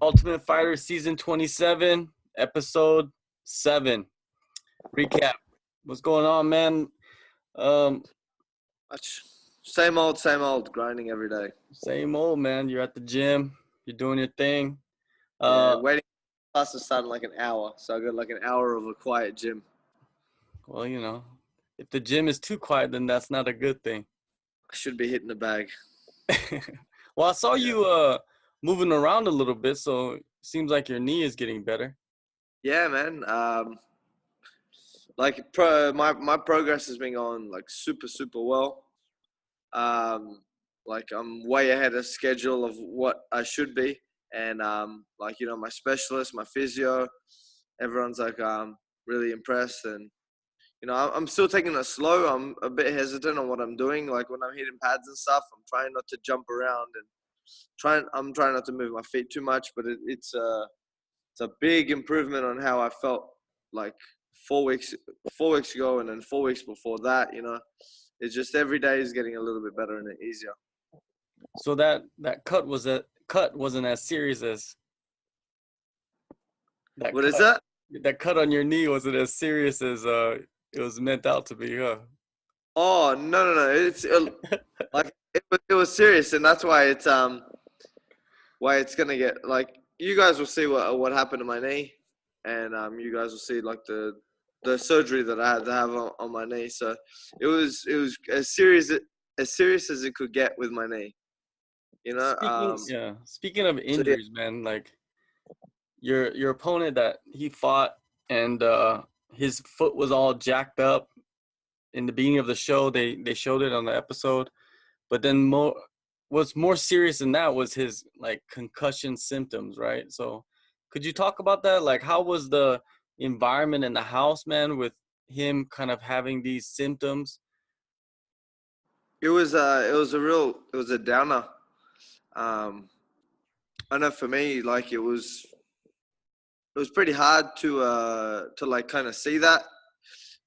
Ultimate Fighter Season 27, Episode 7. Recap. What's going on, man? Um, Much. Same old, grinding every day. Same old, man. You're at the gym. You're doing your thing. Yeah, Uh, waiting for class to start in like an hour. So I got like an hour of a quiet gym. well, if the gym is too quiet, then that's not a good thing. I should be hitting the bag. Well, I saw Yeah. you moving around a little bit, so it seems like your knee is getting better. Yeah, man. My progress has been going like super well. Um, like I'm way ahead of schedule of what I should be, and my specialist, my physio, everyone's like really impressed, and I'm still taking it slow. I'm a bit hesitant on what I'm doing. Like when I'm hitting pads and stuff, I'm trying not to jump around and I'm trying not to move my feet too much. But it's a big improvement on how I felt like 4 weeks ago, and then 4 weeks before that. It's just every day is getting a little bit better and easier. So that cut wasn't as serious as that What is cut. that? That cut on your knee wasn't as serious as it was meant out to be, huh? Oh no! It's like it was serious, and that's why it's gonna get like you guys will see what happened to my knee, and you guys will see like the surgery that I had to have on my knee. So it was as serious as it could get with my knee. You know. Speaking of So yeah, injuries, man, like your opponent that he fought and his foot was all jacked up in the beginning of the show. They showed it on the episode, but then what's more serious than that was his like concussion symptoms, right? So could you talk about that? Like how was the environment in the house, man, with him kind of having these symptoms? it was a downer. Um, I know for me, like it was pretty hard to like kind of see that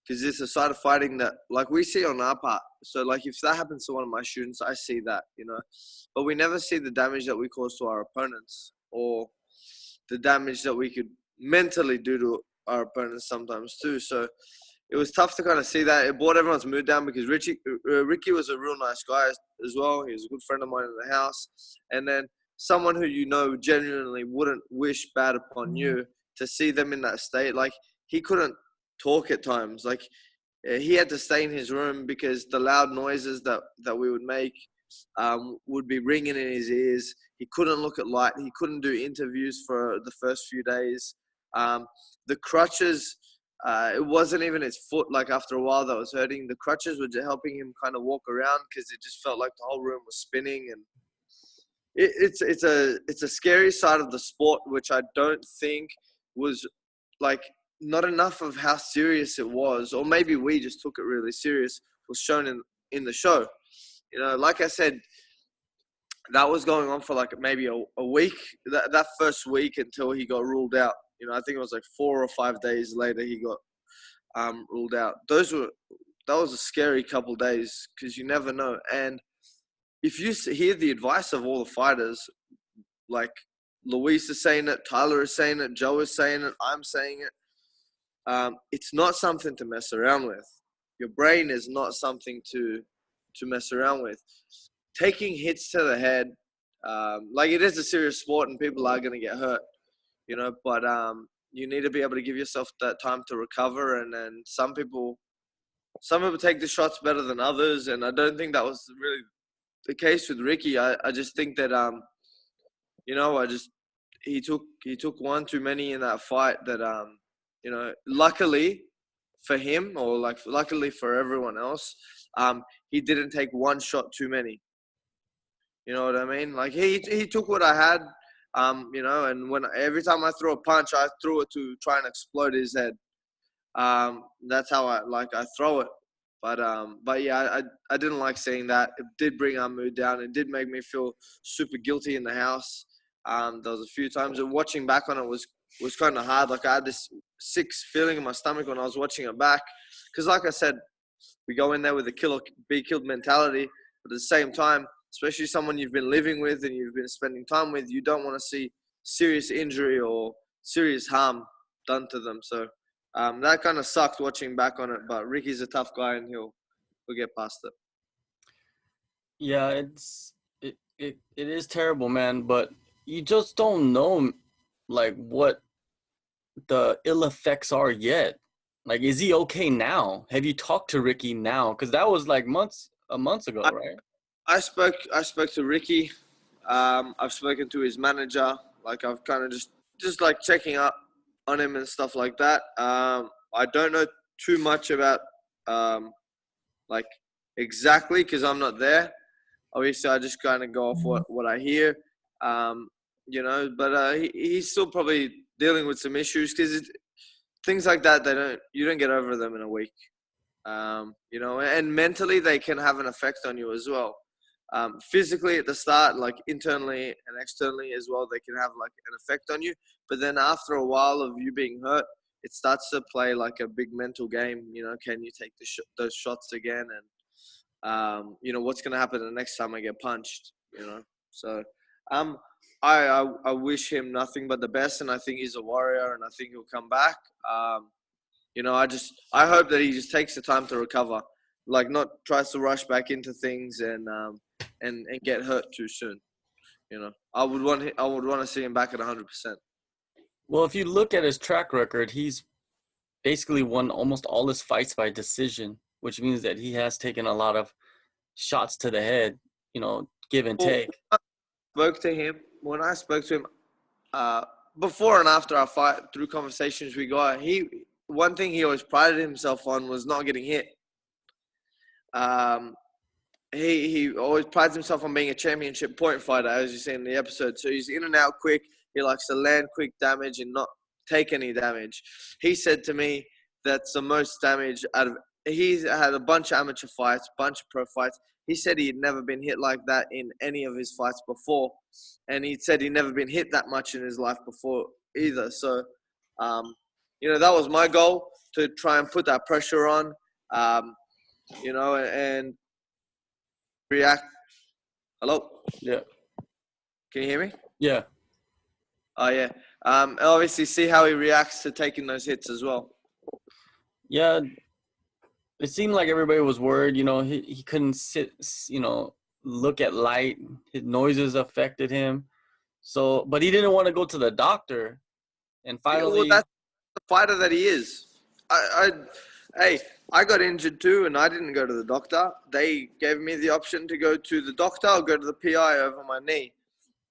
because it's a side of fighting that like we see on our part. So like if that happens to one of my students, I see that, but we never see the damage that we cause to our opponents or the damage that we could mentally do to our opponents sometimes too. So it was tough to kind of see that. It brought everyone's mood down because Ricky was a real nice guy as well. He was a good friend of mine in the house, and then someone who genuinely wouldn't wish bad upon you to see them in that state. Like he couldn't talk at times. Like he had to stay in his room because the loud noises that we would make would be ringing in his ears. He couldn't look at light. He couldn't do interviews for the first few days. The crutches, it wasn't even his foot. Like after a while, that was hurting. The crutches were just helping him kind of walk around because it just felt like the whole room was spinning. And it's a scary side of the sport, which I don't think was like not enough of how serious it was, or maybe we just took it really serious. Was shown in the show. Like I said, that was going on for like maybe a week. That first week until he got ruled out. I think it was like 4 or 5 days later he got ruled out. That was a scary couple days because you never know. And if you hear the advice of all the fighters, like Luis is saying it, Tyler is saying it, Joe is saying it, I'm saying it, it's not something to mess around with. Your brain is not something to mess around with. Taking hits to the head, like it is a serious sport and people are going to get hurt, but you need to be able to give yourself that time to recover. And then some people take the shots better than others. And I don't think that was really the case with Ricky. I just think that, he took one too many in that fight that, luckily for him or like luckily for everyone else, he didn't take one shot too many. You know what I mean? Like he took what I had, and when every time I threw a punch, I threw it to try and explode his head. That's how I throw it. But yeah, I didn't like seeing that. It did bring our mood down. It did make me feel super guilty in the house. There was a few times, and watching back on it was kind of hard. Like I had this sick feeling in my stomach when I was watching it back, because like I said, we go in there with a kill or be killed mentality, but at the same time, especially someone you've been living with and you've been spending time with, you don't want to see serious injury or serious harm done to them. So that kind of sucked watching back on it. But Ricky's a tough guy, and he'll get past it. Yeah, it is terrible, man. But you just don't know, like, what the ill effects are yet. Like, is he okay now? Have you talked to Ricky now? Because that was like months ago, right? I spoke to Ricky. I've spoken to his manager. Like, I've kind of just like checking up on him and stuff like that. I don't know too much about like exactly because I'm not there. Obviously, I just kind of go off what I hear. But he's still probably dealing with some issues because things like that you don't get over them in a week. And mentally they can have an effect on you as well. Physically at the start, like internally and externally as well, they can have like an effect on you. But then after a while of you being hurt, it starts to play like a big mental game. Can you take those shots again? And what's going to happen the next time I get punched? So I wish him nothing but the best, and I think he's a warrior, and I think he'll come back. I hope that he just takes the time to recover, like not tries to rush back into things and get hurt too soon. I would want to see him back at 100%. Well, if you look at his track record, he's basically won almost all his fights by decision, which means that he has taken a lot of shots to the head, give and take. When I spoke to him before and after our fight, through conversations we got, one thing he always prided himself on was not getting hit. He always prides himself on being a championship point fighter, as you see in the episode. So he's in and out quick. He likes to land quick damage and not take any damage. He said to me that's the most damage he's had a bunch of amateur fights, bunch of pro fights. He said he had never been hit like that in any of his fights before. And he said he'd never been hit that much in his life before either. So, that was my goal, to try and put that pressure on, and react. Hello? Yeah. Can you hear me? Yeah. Oh, yeah. Obviously, see how he reacts to taking those hits as well. Yeah. It seemed like everybody was worried, he couldn't sit, look at light. His noises affected him. So, but he didn't want to go to the doctor. And finally, that's the fighter that he is. I got injured too, and I didn't go to the doctor. They gave me the option to go to the doctor or go to the PI over my knee,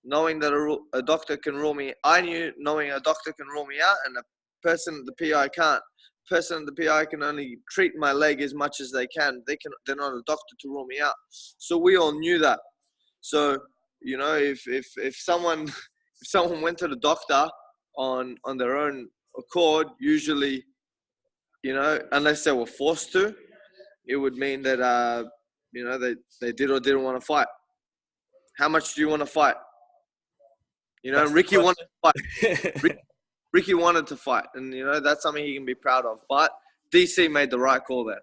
knowing that a doctor can rule me. I knew knowing a doctor can rule me out, and a person at the PI can't. Person at the PI can only treat my leg as much as they can. They're not a doctor to rule me out. So we all knew that. So if someone went to the doctor on their own accord, usually, unless they were forced to, it would mean that they did or didn't want to fight. How much do you want to fight? Ricky wanted to fight. Ricky wanted to fight, and that's something he can be proud of. But DC made the right call there.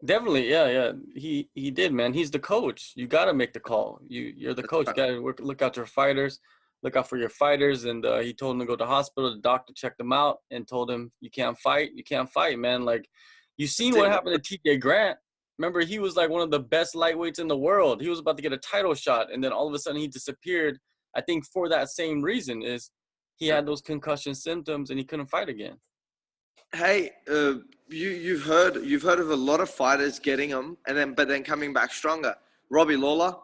Definitely, yeah. He did, man. He's the coach. You got to make the call. You're the coach. You got to look out your fighters. Look out for your fighters. And he told him to go to the hospital. The doctor checked him out and told him, you can't fight. You can't fight, man. Like, you seen what happened to TJ Grant. Remember, he was like one of the best lightweights in the world. He was about to get a title shot, and then all of a sudden he disappeared. I think for that same reason is he had those concussion symptoms and he couldn't fight again. Hey, you've heard of a lot of fighters getting them but then coming back stronger. Robbie Lawler,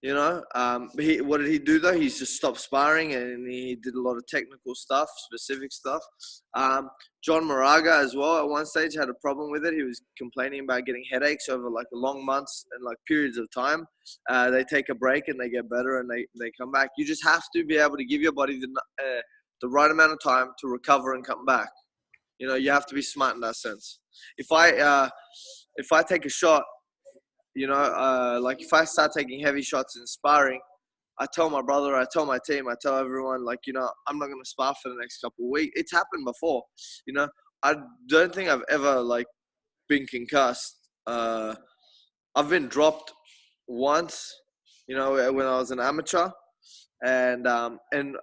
what did he do though? He's just stopped sparring and he did a lot of technical stuff, specific stuff. John Moraga as well at one stage had a problem with it. He was complaining about getting headaches over like long months and like periods of time. They take a break and they get better and they come back. You just have to be able to give your body the right amount of time to recover and come back. You have to be smart in that sense. If I take a shot, like if I start taking heavy shots in sparring, I tell my brother, I tell my team, I tell everyone, like, I'm not going to spar for the next couple of weeks. It's happened before. I don't think I've ever like been concussed. I've been dropped once, when I was an amateur, And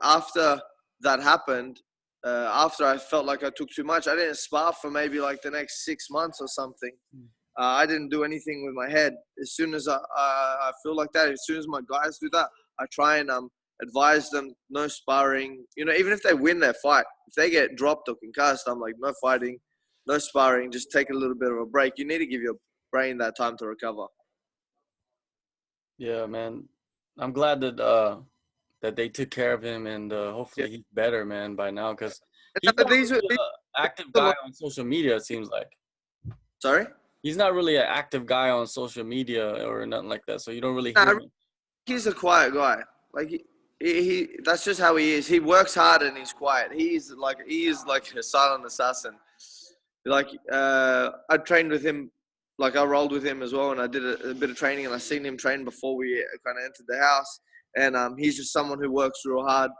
after that happened, after I felt like I took too much, I didn't spar for maybe like the next 6 months or something. I didn't do anything with my head. As soon as I feel like that, as soon as my guys do that, I try and advise them, no sparring. Even if they win their fight, if they get dropped or concussed, I'm like, no fighting, no sparring, just take a little bit of a break. You need to give your brain that time to recover. Yeah, man. I'm glad that that they took care of him, and hopefully he's better, man, by now, because he's not really an active guy on social media, it seems like. Sorry? He's not really an active guy on social media or nothing like that, so you don't really hear him. He's a quiet guy. Like he that's just how he is. He works hard and he's quiet. He is like a silent assassin. Like I trained with him, like I rolled with him as well, and I did a bit of training, and I seen him train before we kind of entered the house. And he's just someone who works real hard,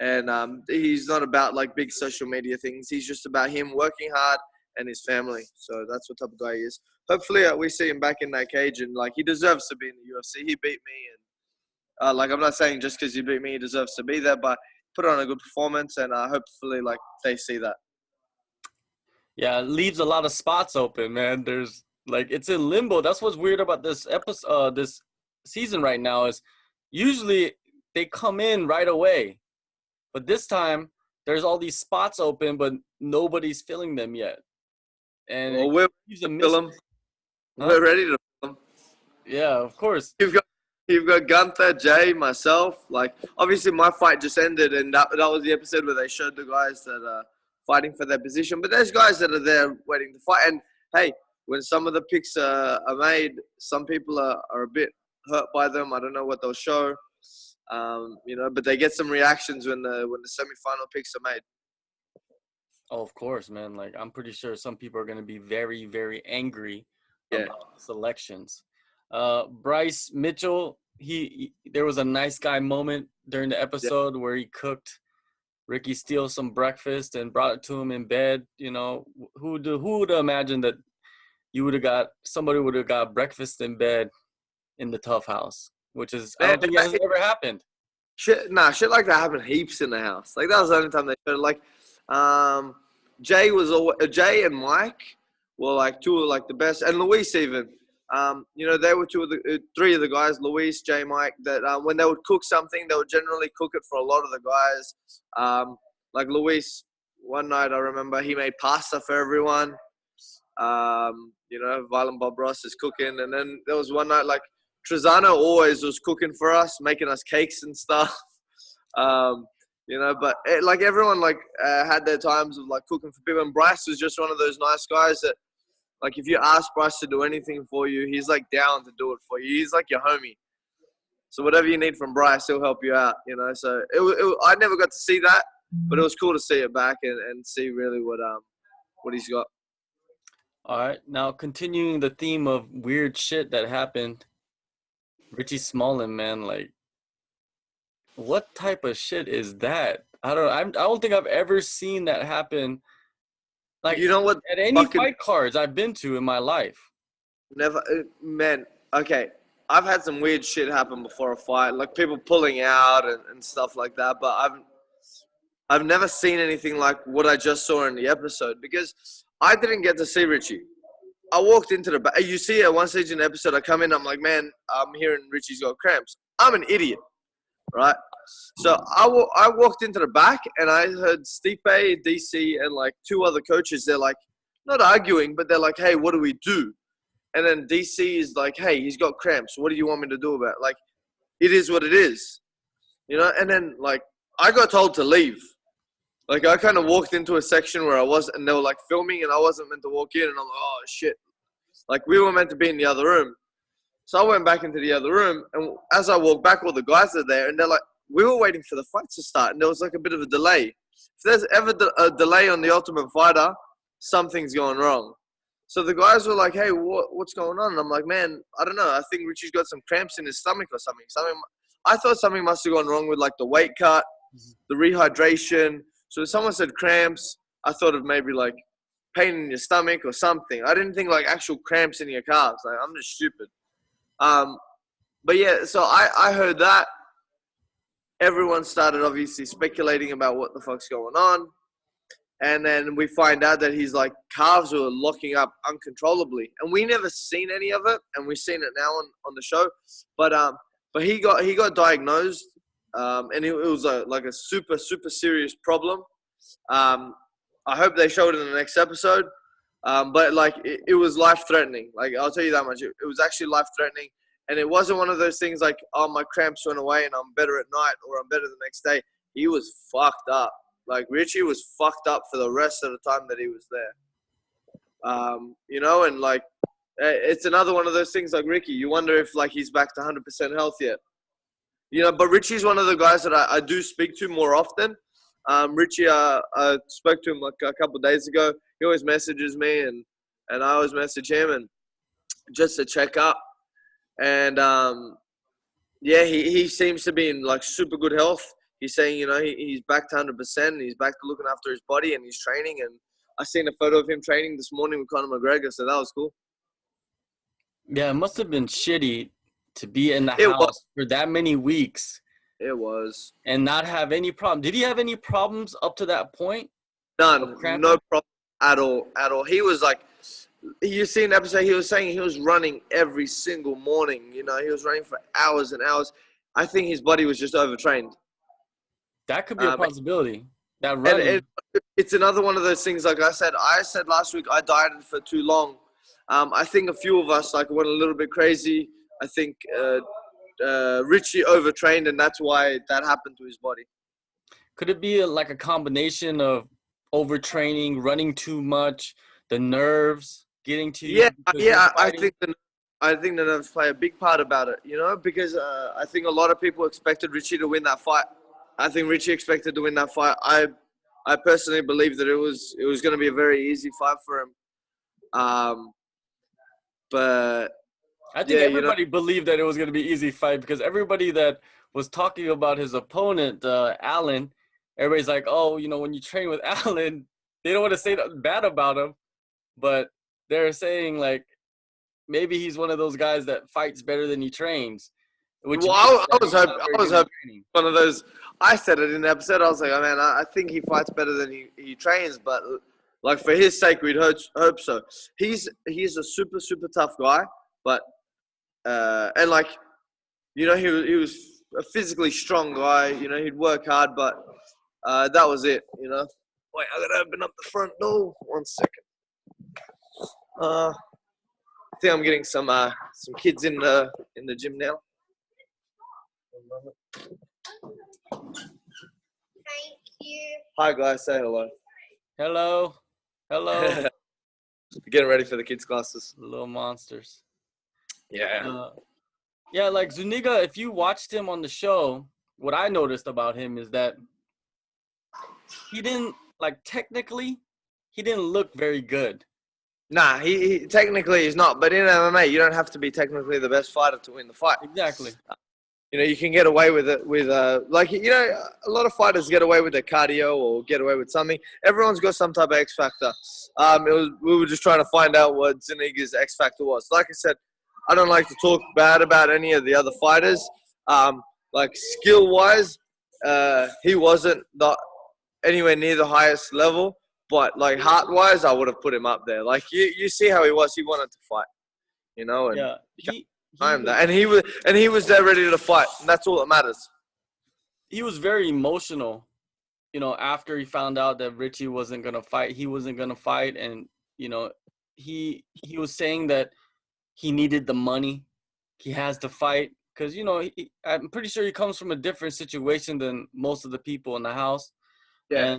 and he's not about like big social media things. He's just about him working hard and his family. So that's what type of guy he is. Hopefully we see him back in that cage, and like he deserves to be in the UFC. He beat me, and like I'm not saying just because he beat me he deserves to be there, but put on a good performance, and hopefully like they see that. Yeah, it leaves a lot of spots open, man. There's like it's in limbo. That's what's weird about this episode, this season right now is usually they come in right away, but this time there's all these spots open, but nobody's filling them yet. And well, we're ready to fill them. Huh? We're ready to fill them. Yeah, of course. You've got Gunther, Jay, myself. Like obviously my fight just ended, and that was the episode where they showed the guys that are fighting for their position. But there's guys that are there waiting to fight. And hey, when some of the picks are made, some people are a bit hurt by them. I don't know what they'll show, but they get some reactions when the semi-final picks are made. Oh, of course, man. Like I'm pretty sure some people are going to be very, very angry about selections. Bryce Mitchell, there was a nice guy moment during the episode where he cooked Ricky Steele some breakfast and brought it to him in bed. Who would have imagined that somebody would have got breakfast in bed in the TUF house, which is I don't think it has ever happened. Shit like that happened heaps in the house. Like that was the only time they showed it. Like Jay and Mike were like two of like the best, and Luis even. They were three of the guys, Luis, Jay, Mike, that when they would cook something, they would generally cook it for a lot of the guys. Like Luis, one night I remember he made pasta for everyone. Violent Bob Ross is cooking. And then there was one night like Trezano always was cooking for us, making us cakes and stuff. But like everyone had their times of like cooking for people. And Bryce was just one of those nice guys that, like, if you ask Bryce to do anything for you, he's, like, down to do it for you. He's, like, your homie. So whatever you need from Bryce, he'll help you out, So I never got to see that, but it was cool to see it back and see really what he's got. All right. Now, continuing the theme of weird shit that happened, Richie Smullen, man, like, what type of shit is that? I don't think I've ever seen that happen. Like, what? At any fight cards I've been to in my life. Never, man. Okay, I've had some weird shit happen before a fight, like people pulling out and stuff like that. But I've never seen anything like what I just saw in the episode because I didn't get to see Richie. I walked into the back. You see at one stage in the episode, I come in, I'm like, man, I'm hearing Richie's got cramps. I'm an idiot, right? So I walked into the back and I heard Stipe, DC, and like two other coaches. They're like, not arguing, but they're like, hey, what do we do? And then DC is like, hey, he's got cramps. What do you want me to do about it? Like, it is what it is, And then like I got told to leave. Like I kind of walked into a section where I wasn't, and they were like filming, and I wasn't meant to walk in. And I'm like, oh shit! Like we were meant to be in the other room. So I went back into the other room, and as I walked back, all the guys are there, and they're like, we were waiting for the fight to start, and there was like a bit of a delay. If there's ever a delay on the Ultimate Fighter, something's going wrong. So the guys were like, hey, what's going on? And I'm like, man, I don't know. I think Richie's got some cramps in his stomach or something. I thought something must have gone wrong with like the weight cut, the rehydration. So if someone said cramps, I thought of maybe like pain in your stomach or something. I didn't think like actual cramps in your calves. Like I'm just stupid. But yeah, so I heard that. everyone started obviously speculating about what the fuck's going on. And then we find out that his like calves were locking up uncontrollably, and we never seen any of it, and we've seen it now on the show. But he got diagnosed, and it was like a super serious problem. I hope they show it in the next episode. But like it was life threatening. Like I'll tell you that much. It was actually life threatening, and it wasn't one of those things like, oh, my cramps went away and I'm better at night or I'm better the next day. He was fucked up. Like, Richie was fucked up for the rest of the time that he was there. You know, and, like, it's another one of those things like Ricky. You wonder if, like, he's back to 100% health yet. You know, but Richie's one of the guys that I do speak to more often. Richie, I spoke to him, like, a couple of days ago. He always messages me, and I always message him, and just to check up. And, yeah, he seems to be in, like, super good health. He's saying, you know, he's back to 100%. He's back to looking after his body, and he's training. And I seen a photo of him training this morning with Conor McGregor, so that was cool. Yeah, it must have been shitty to be in the house for that many weeks. It was. And not have any problem. Did he have any problems up to that point? None. No problem at all. He was like, you see an episode, he was saying he was running every single morning. You know, he was running for hours and hours. I think his body was just overtrained. That could be a possibility. That running. And it's another one of those things, like I said last week, I dieted for too long. I think a few of us like went a little bit crazy. I think Richie overtrained, and that's why that happened to his body. Could it be like a combination of overtraining, running too much, the nerves getting to you? Yeah. I think the nerves play a big part about it, you know, because I think a lot of people expected Richie to win that fight. I think Richie expected to win that fight. I personally believe that it was going to be a very easy fight for him. But I think everybody believed that it was going to be an easy fight, because everybody that was talking about his opponent, Allen, everybody's like, oh, you know, when you train with Allen, they don't want to say nothing bad about him, but they're saying like maybe he's one of those guys that fights better than he trains. I was hoping one of those. I said it in the episode. I was like, oh man, I think he fights better than he trains, but like for his sake, we'd hope so. He's a super tough guy, but and like, you know, he was a physically strong guy. You know, he'd work hard, but that was it. You know. Wait, I gotta open up the front door. 1 second. I think I'm getting some kids in the gym now. Thank you. Hi guys, say hello. Hello. Getting ready for the kids' classes. Little monsters. Yeah. Yeah, like Zuniga, if you watched him on the show, what I noticed about him is that he didn't, like, technically, he didn't look very good. Nah, he technically is not. But in MMA, you don't have to be technically the best fighter to win the fight. Exactly. You know, you can get away with it with, like, you know, a lot of fighters get away with their cardio or get away with something. Everyone's got some type of X factor. We were just trying to find out what Zuniga's X factor was. Like I said, I don't like to talk bad about any of the other fighters. Like, skill-wise, he wasn't anywhere near the highest level. But, like, heart-wise, I would have put him up there. Like, you see how he was. He wanted to fight, you know. And yeah, he was there ready to fight, and that's all that matters. He was very emotional, you know, after he found out that Richie wasn't going to fight. He wasn't going to fight, and, you know, he was saying that he needed the money. He has to fight because, you know, I'm pretty sure he comes from a different situation than most of the people in the house. Yeah.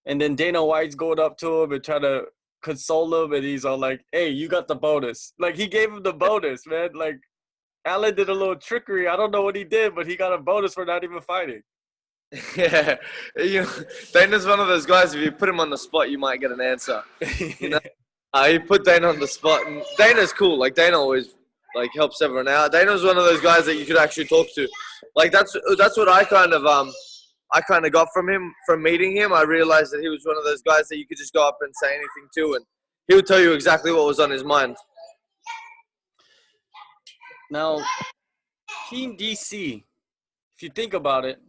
And then Dana White's going up to him and trying to console him, and he's all like, hey, you got the bonus. Like, he gave him the bonus, man. Like, Allen did a little trickery. I don't know what he did, but he got a bonus for not even fighting. Yeah. You know, Dana's one of those guys, if you put him on the spot, you might get an answer. You know? He put Dana on the spot, and Dana's cool. Like, Dana always, like, helps everyone out. Dana's one of those guys that you could actually talk to. Like, that's what I kind of got from him, from meeting him. I realized that he was one of those guys that you could just go up and say anything to, and he would tell you exactly what was on his mind. Now, Team DC, if you think about it,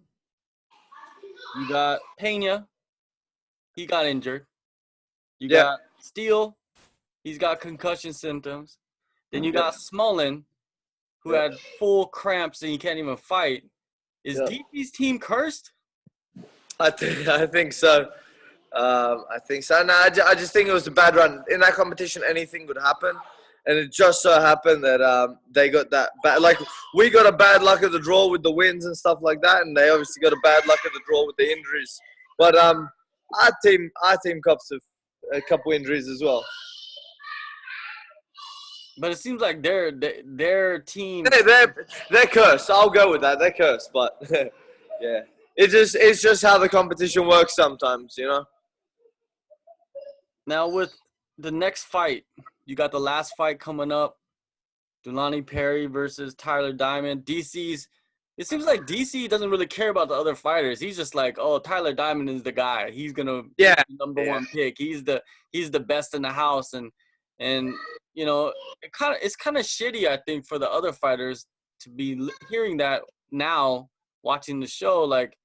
You got Pena. He got injured. You Yeah. got Steele. He's got concussion symptoms. Then you got Smullen, who had full cramps and he can't even fight. Is DC's team cursed? I think so. I think so. No, I just think it was a bad run. In that competition, anything could happen. And it just so happened that they got that bad. Like, we got a bad luck of the draw with the wins and stuff like that. And they obviously got a bad luck of the draw with the injuries. But our team cops a couple injuries as well. But it seems like their team. They're cursed. I'll go with that. They're cursed. But, yeah. It's just how the competition works sometimes, you know? Now, with the next fight, you got the last fight coming up. Dulani Perry versus Tyler Diamond. It seems like DC doesn't really care about the other fighters. He's just like, oh, Tyler Diamond is the guy. He's gonna be the number one pick. He's the best in the house, and you know, it's kind of shitty, I think, for the other fighters to be hearing that now, watching the show. Like,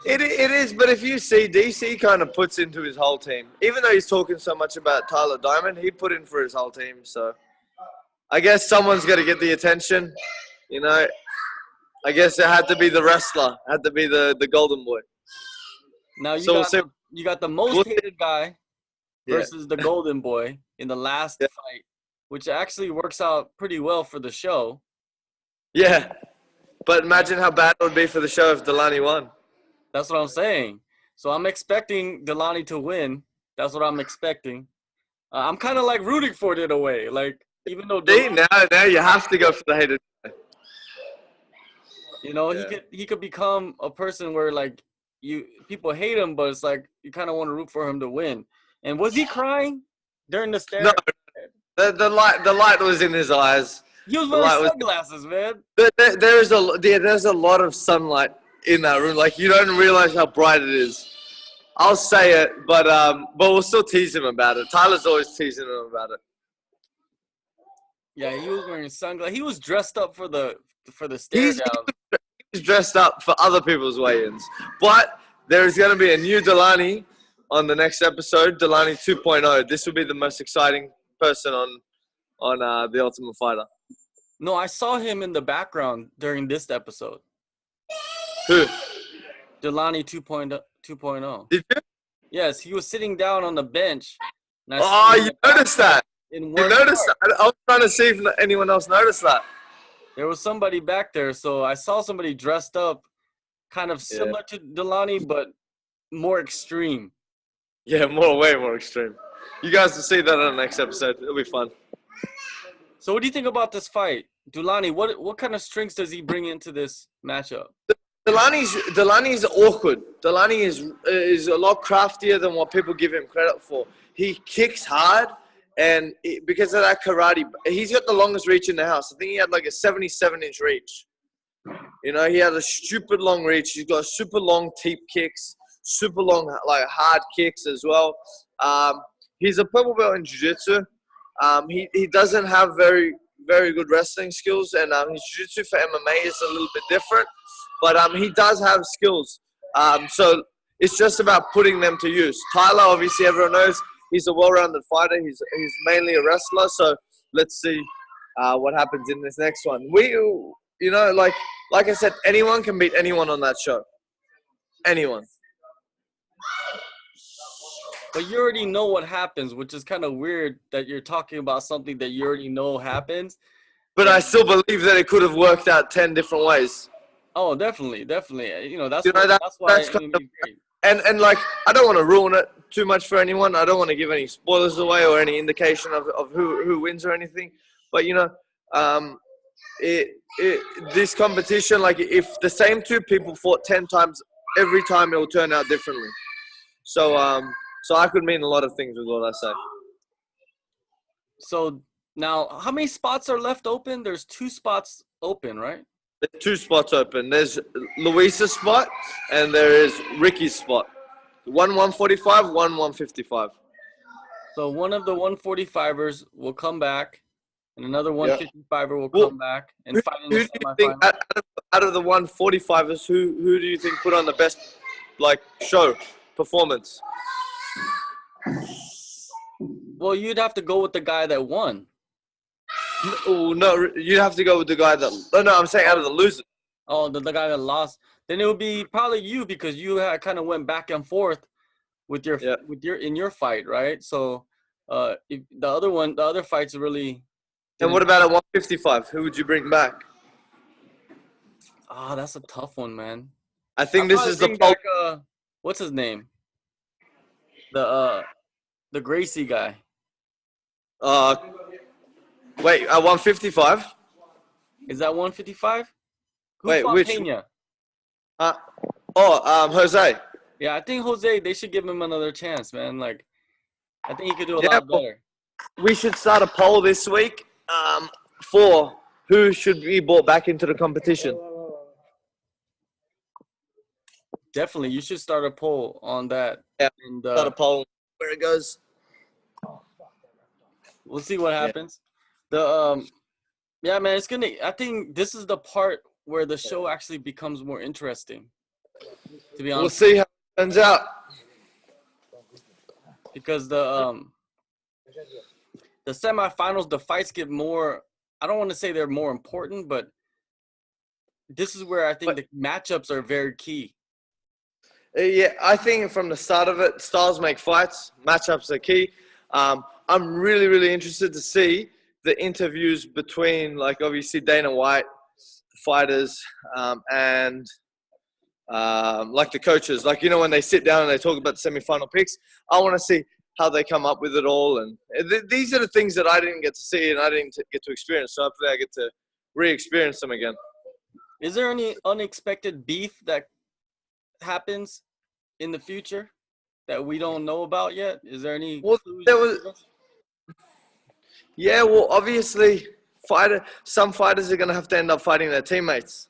it is, but if you see, DC kind of puts into his whole team. Even though he's talking so much about Tyler Diamond, he put in for his whole team. So I guess someone's got to get the attention, you know. I guess it had to be the wrestler, had to be the golden boy. Now you got the most hated guy versus the golden boy in the last fight, which actually works out pretty well for the show. Yeah, but imagine how bad it would be for the show if Dulani won. That's what I'm saying. So I'm expecting Dulani to win. That's what I'm expecting. I'm kind of like rooting for it in a way. Like, even though now you have to go for the hated guy. You know, he could become a person where, like, people hate him, but it's like you kind of want to root for him to win. And was he crying during the stare? No, the light was in his eyes. He was wearing sunglasses, man. There's a lot of sunlight in that room. Like, you don't realize how bright it is. I'll say it, but we'll still tease him about it. Tyler's always teasing him about it. Yeah, he was wearing sunglasses. He was dressed up for the stare down. He's dressed up for other people's weigh-ins. But there is going to be a new Dulani on the next episode, Dulani 2.0. This will be the most exciting person on The Ultimate Fighter. No, I saw him in the background during this episode. Who? Dulani 2.0. Did you? Yes, he was sitting down on the bench. You noticed that? You noticed that? I was trying to see if anyone else noticed that. There was somebody back there, so I saw somebody dressed up kind of similar to Dulani, but more extreme. Yeah, way more extreme. You guys will see that on the next episode. It'll be fun. So what do you think about this fight? Dulani, what kind of strengths does he bring into this matchup? Dulani's awkward. Dulani is a lot craftier than what people give him credit for. He kicks hard. And because of that karate, he's got the longest reach in the house. I think he had like a 77-inch reach. You know, he had a stupid long reach. He's got super long teep kicks, super long, like, hard kicks as well. He's a purple belt in jiu-jitsu. He doesn't have very, very good wrestling skills, and his jiu-jitsu for MMA is a little bit different. But he does have skills. So it's just about putting them to use. Tyler, obviously, everyone knows, he's a well-rounded fighter. He's mainly a wrestler. So let's see what happens in this next one. You know, like I said, anyone can beat anyone on that show. Anyone. But you already know what happens, which is kind of weird that you're talking about something that you already know happens. But I still believe that it could have worked out 10 different ways. Oh, definitely. You know, that's why that's kind of great. And like, I don't want to ruin it too much for anyone. I don't want to give any spoilers away or any indication of who wins or anything. But, you know, this competition, like, if the same two people fought 10 times, every time it will turn out differently. So I could mean a lot of things with what I say. So now, how many spots are left open? There's 2 spots open, right? There's 2 spots open. There's Luisa's spot and there is Ricky's spot. One 145, one 155. So one of the 145ers will come back, and another 155er will come back and fight in the semifinal. Out of the 145ers, who do you think put on the best like show performance? Well, you'd have to go with the guy that won. No, you'd have to go with the guy that. No, I'm saying out of the losers. Oh, the guy that lost. Then it would be probably you because you kind of went back and forth with your in your fight, right? So, if the other fights really. And what about at 155? Who would you bring back? Ah, that's a tough one, man. I think this is the back, what's his name? The Gracie guy. Wait, at 155? Is that 155? Wait, which? Pena? Jose. Yeah, I think Jose. They should give him another chance, man. Like, I think he could do a lot better. We should start a poll this week. For who should be brought back into the competition. Definitely, you should start a poll on that. Yeah, and start a poll where it goes. We'll see what happens. Yeah, man, it's gonna. I think this is the part where the show actually becomes more interesting. To be honest, we'll see how it turns out. Because the semifinals, the fights get more. I don't want to say they're more important, but this is where I think the matchups are very key. Yeah, I think from the start of it, styles make fights. Matchups are key. I'm really, really interested to see the interviews between, like, obviously Dana White, the fighters, and like the coaches. Like, you know, when they sit down and they talk about the semifinal picks, I want to see how they come up with it all. And these are the things that I didn't get to see and I didn't get to experience. So hopefully I get to re-experience them again. Is there any unexpected beef that happens in the future that we don't know about yet? Is there any clues? Yeah, well, obviously, some fighters are going to have to end up fighting their teammates.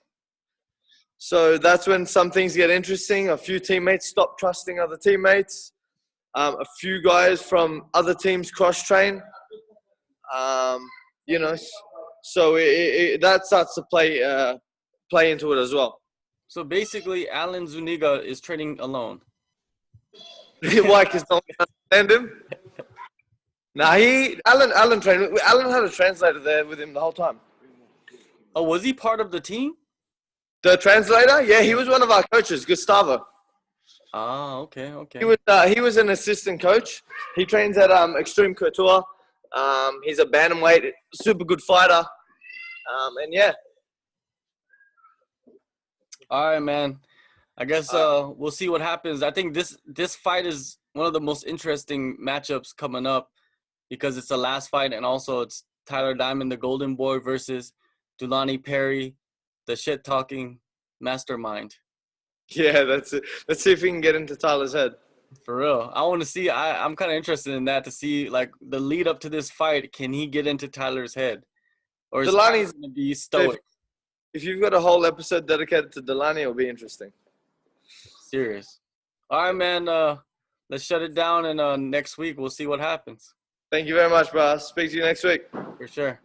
So that's when some things get interesting. A few teammates stop trusting other teammates. A few guys from other teams cross-train. You know, so that starts to play into it as well. So basically, Alan Zuniga is training alone. Why? Because no one can understand him? Nah, Alan trained. Alan had a translator there with him the whole time. Oh, was he part of the team? The translator? Yeah, he was one of our coaches, Gustavo. Ah, okay. He was an assistant coach. He trains at Extreme Couture. He's a bantamweight, super good fighter. And yeah. All right, man. I guess we'll see what happens. I think this fight is one of the most interesting matchups coming up because it's the last fight, and also it's Tyler Diamond, the Golden Boy, versus Dulani Perry, the shit-talking mastermind. Yeah, that's it. Let's see if we can get into Tyler's head. For real. I want to see. I'm kind of interested in that to see, like, the lead up to this fight. Can he get into Tyler's head? Or is Dulani's going to be stoic? If you've got a whole episode dedicated to Dulani, it'll be interesting. Serious. All right, man. Let's shut it down, and next week we'll see what happens. Thank you very much, bro. Speak to you next week. For sure.